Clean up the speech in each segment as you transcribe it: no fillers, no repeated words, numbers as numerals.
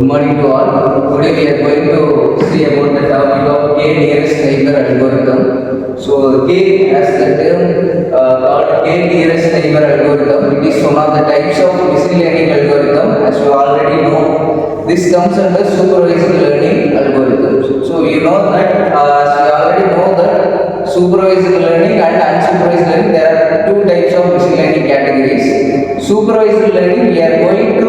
morning to all. Today we are going to see about the topic of K nearest neighbor algorithm. So K, as the term called K nearest neighbor algorithm, it is one of the types of machine learning algorithm. As you already know, this comes under supervised learning algorithms. So you know that, as you already know that supervised learning and unsupervised learning, there are two types of machine learning categories. Supervised learning, we are going to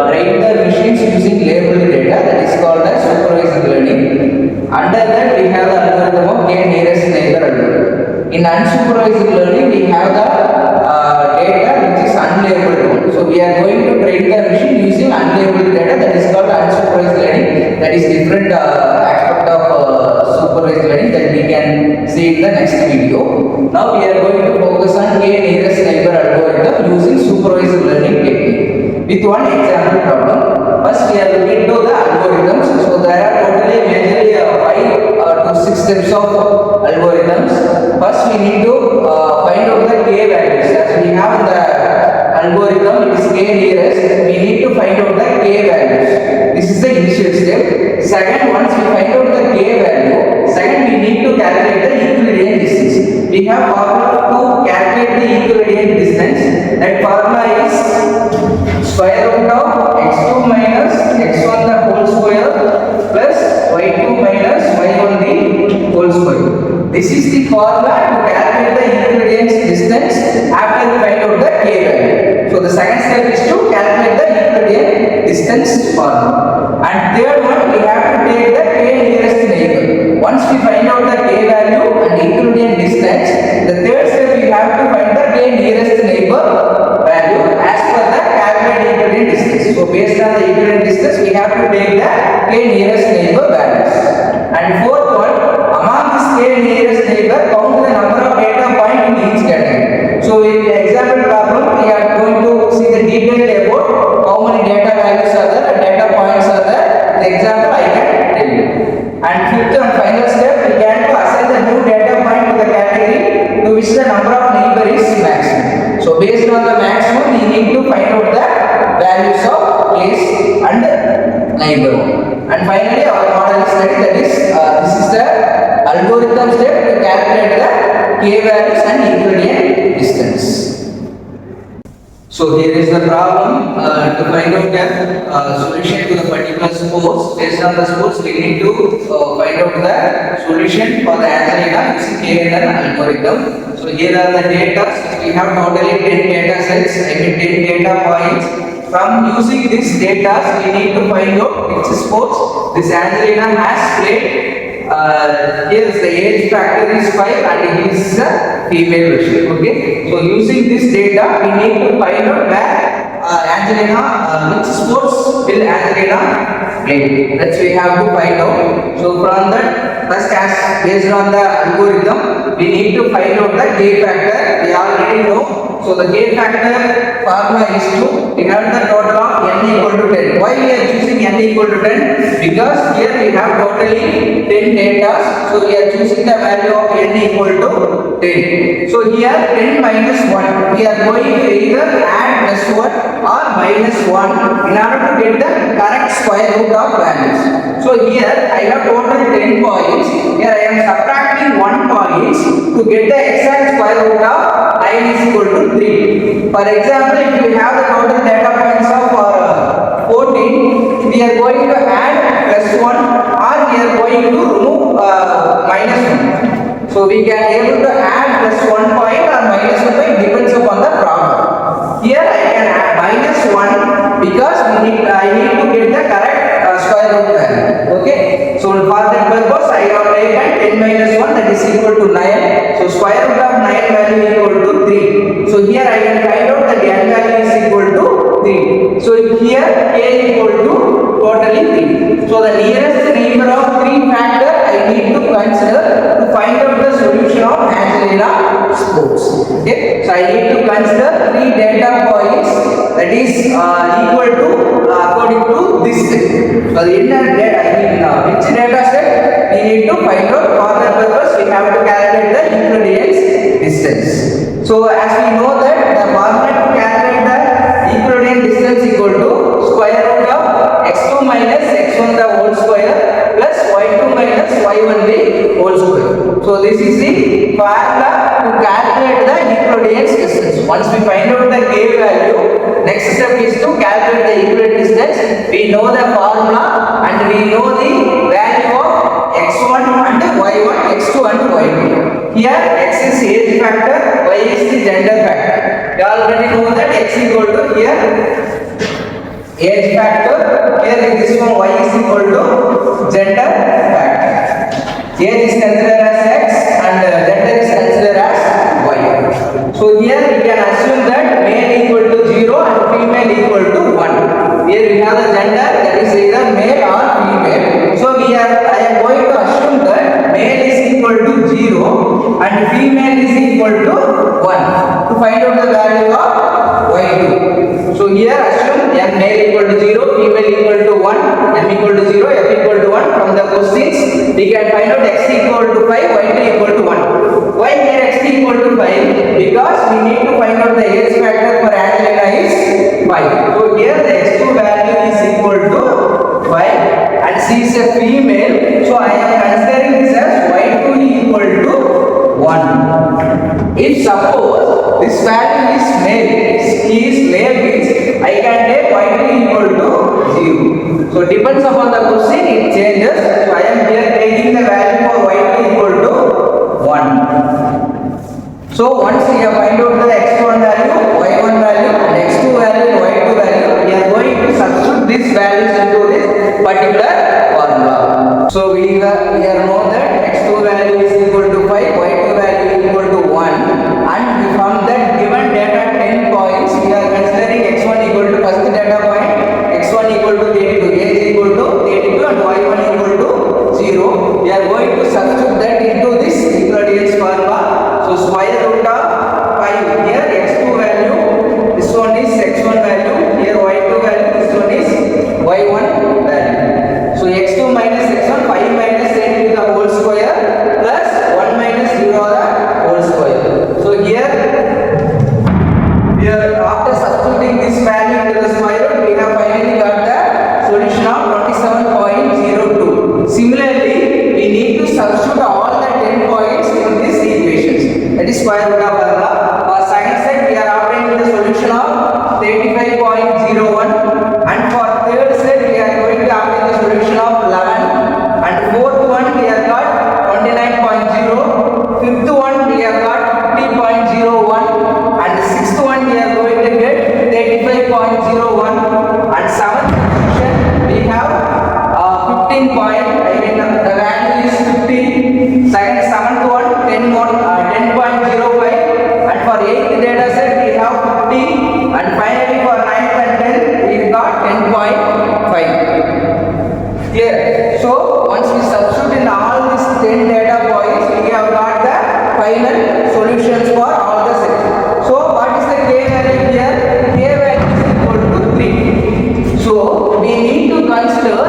train the machines using labeled data, that is called as supervised learning. Under that, we have the algorithm of K nearest neighbor algorithm. In unsupervised learning, we have the data which is unlabeled one. So we are going to train the machine using unlabeled data, that is called unsupervised learning. That is different aspect of supervised learning that we can see in the next video. Now we are going to focus on K nearest neighbor algorithm using supervised learning technique with one example problem. First we are looking to the algorithms. So there are totally majorly 5 to 6 steps of algorithms. First we need to find out the K values. As we have the algorithm, it is K nearest, we need to find out the K values. This is the initial step. Second, once we find out the K value, second we need to calculate the equilibrium distance. We have formula to calculate the equilibrium distance. That formula is square root of x2 minus x1 the whole square plus y2 minus y1 the whole square. This is the formula to calculate the equilibrium distance after we find out the K value. So the second step is to calculate the equilibrium distance formula. And third one, we have to take the K nearest neighbor. Once we find out the K value and equilibrium distance, the third step we have to find the K nearest neighbor value as per the calculated equilibrium distance. So based on the equilibrium distance, we have to take the K nearest neighbor values. And fourth one, among this K nearest neighbor, count the number of data points in each category. So in the example problem, we are going to see the detail about how many data values are there and data points are there. The example I can tell you. And fifth and final step, we can to assign the new data point to the category to which the number of neighbor is maximum. So based on the maximum, we need to find out the values of place and neighbor. And finally, our model is ready. That is, this is the algorithm step to calculate the K values and equilibrium distance. So here is the problem to find out the solution to the particular sports. Based on the sports, we need to find out the solution for the Angelina using KNN algorithm. So here are the data. We have totally 10 data sets, 10 data points. From using this data, we need to find out which sports this Angelina has played. Here is the age factor is 5 and he is a female version. Okay, so using this data, we need to find out where Angelina, which sports will Angelina play. That's we have to find out. So from that, first as based on the algorithm, we need to find out the K factor. We already know. So the K factor formula is to inherit the total of n equal to 10. Why we are choosing n equal to 10? Because here we have totally 10 data. So we are choosing the value of n equal to 10. So here 10 minus 1. We are going to either add plus 1 or minus 1 in order to get the correct square root of values. So here I have total 10 points. Here I am subtracting 1 point to get the exact square root of 9 is equal to 3. For example, if you have the total data points of 14, we are going to add plus 1 or we are going to remove minus 1. So we can able to add plus 1 point or minus 1 point, depends upon the problem. Here I can add minus 1 because I need to get the correct square root value. Okay. So for that purpose, I have taken 10 minus 1, that is equal to 9. So square root of 9 value is equal to 3. So here I can find out that n value is equal to 3. So here k is equal to totally 3. So the nearest neighbor of 3 factor I need to consider to find out the solution of Angelina sports. Okay. So I need to consider 3 data points that is equal to according to this step. So the inner data, which data set we need to find out. For that purpose, we have to calculate the equilibrium distance. So as we know that the formula to calculate the equilibrium distance equal to square root of x2 minus y1 the whole square. So this is the formula to calculate the Euclidean distance. Once we find out the k value, next step is to calculate the Euclidean distance. We know the formula and we know the value of x1 and y1, x2 and y2. Here x is age factor, y is the gender factor. We already know that x equal to here age factor, here in this one y is equal to gender factor. Age is considered as x and gender is considered as y. So here we can assume that male equal to 0 and female equal to 1. Here we have the gender, that is either male or female. So I am going to assume that male is equal to 0 and female is equal to 1 to find out the value of y2. So here assume m male equal to 0, female equal to 1, m equal to 0, f equal to 1. From the questions we can find out x equal to 5, y2 equal to 1. Why here x equal to 5? Because we need to find out the age factor for Angelina is 5. So here the x2 value is equal to 5 and she is a female. So I am considering this as y2 equal to 1. If suppose this value is male, he is male means I can take y2 equal to 0. So depends upon the question it changes. So I am here taking the value for y2 equal to 1. So once we have find out the x1 value, y1 value and x2 value, y2 value, we are going to substitute these values into this particular formula. So we know that x2 value is equal to 5, y2 value is equal to 1 and from that given data 10 points we are considering x1 equal to first data point, x1 equal to 32, age equal to 32 and y1 equal to 0. We are going to substitute that into this Euclidean formula. So square root of 5, here x2 value, this one is x1 value, here y2 value, this one is y1 value. So x2 minus x1, 5 minus 10 to the whole square plus 1 minus 0 the whole square. So here after substituting this value into the square root, we have finally got the solution of 27.02. Similarly, we need to substitute all the 10 points in these equations. That is square root of formula. For second set, we are obtaining the solution of 35.01 and for third set, we are going to obtain the solution of 11 and fourth one we have got 29.0, fifth one we have got 50.01 and sixth one we are going to get 35.01 and seventh solution we have 15 point, the value is 50. Seventh one 10.05 and for eighth data set we have 50 and finally for ninth and 10th we got 10.5. Clear? So once we substitute in all these 10 data points we have got the final solutions for all the sets. So what is the k value here? K value is equal to 3. So we need to consider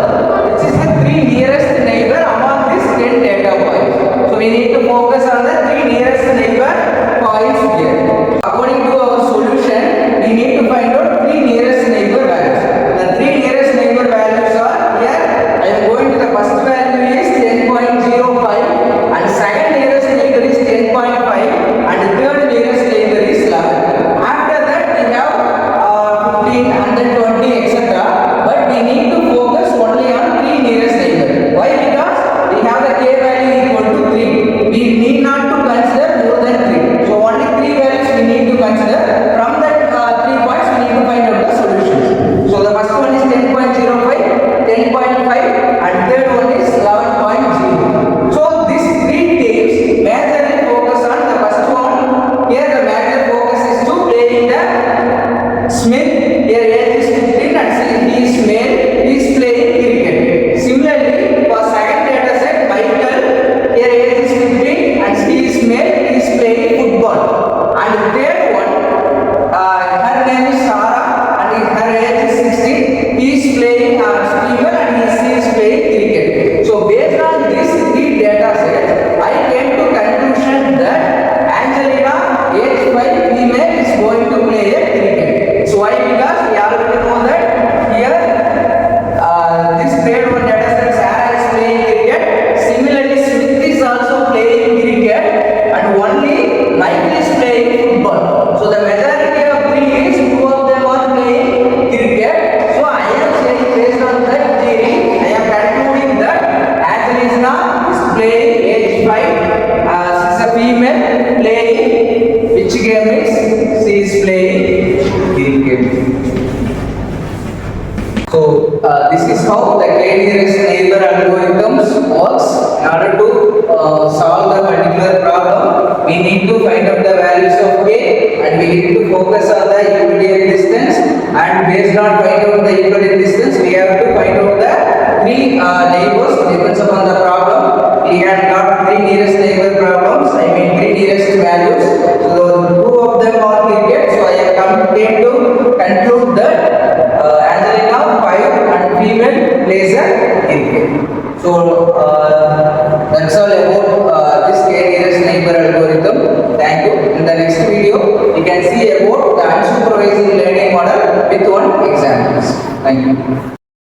which is the 3 nearest neighbor among these 10 data points. So we need to focus on the 3 nearest neighbor points here. According to our solution, we need to find out 3 nearest neighbor values. The 3 nearest neighbor values are here. I am going to the first value is 10.05 and second nearest neighbor is 10.5 age 5, she is a female playing which game is she is playing green game. So this is how the k nearest neighbor algorithms works. In order to solve the particular problem, we need to find out the values of k and we need to focus on the Euclidean distance, and based on find out the Euclidean distance, we have to find out the three neighbors depends upon the problem. We have got three nearest neighbor problems, I mean three nearest values. So two of them are cricket, so I have came to conclude that Angelina 5 and female plays a cricket. So that's all about this k nearest neighbor algorithm. Thank you. In the next video, we can see about the unsupervised learning model with one examples. Thank you.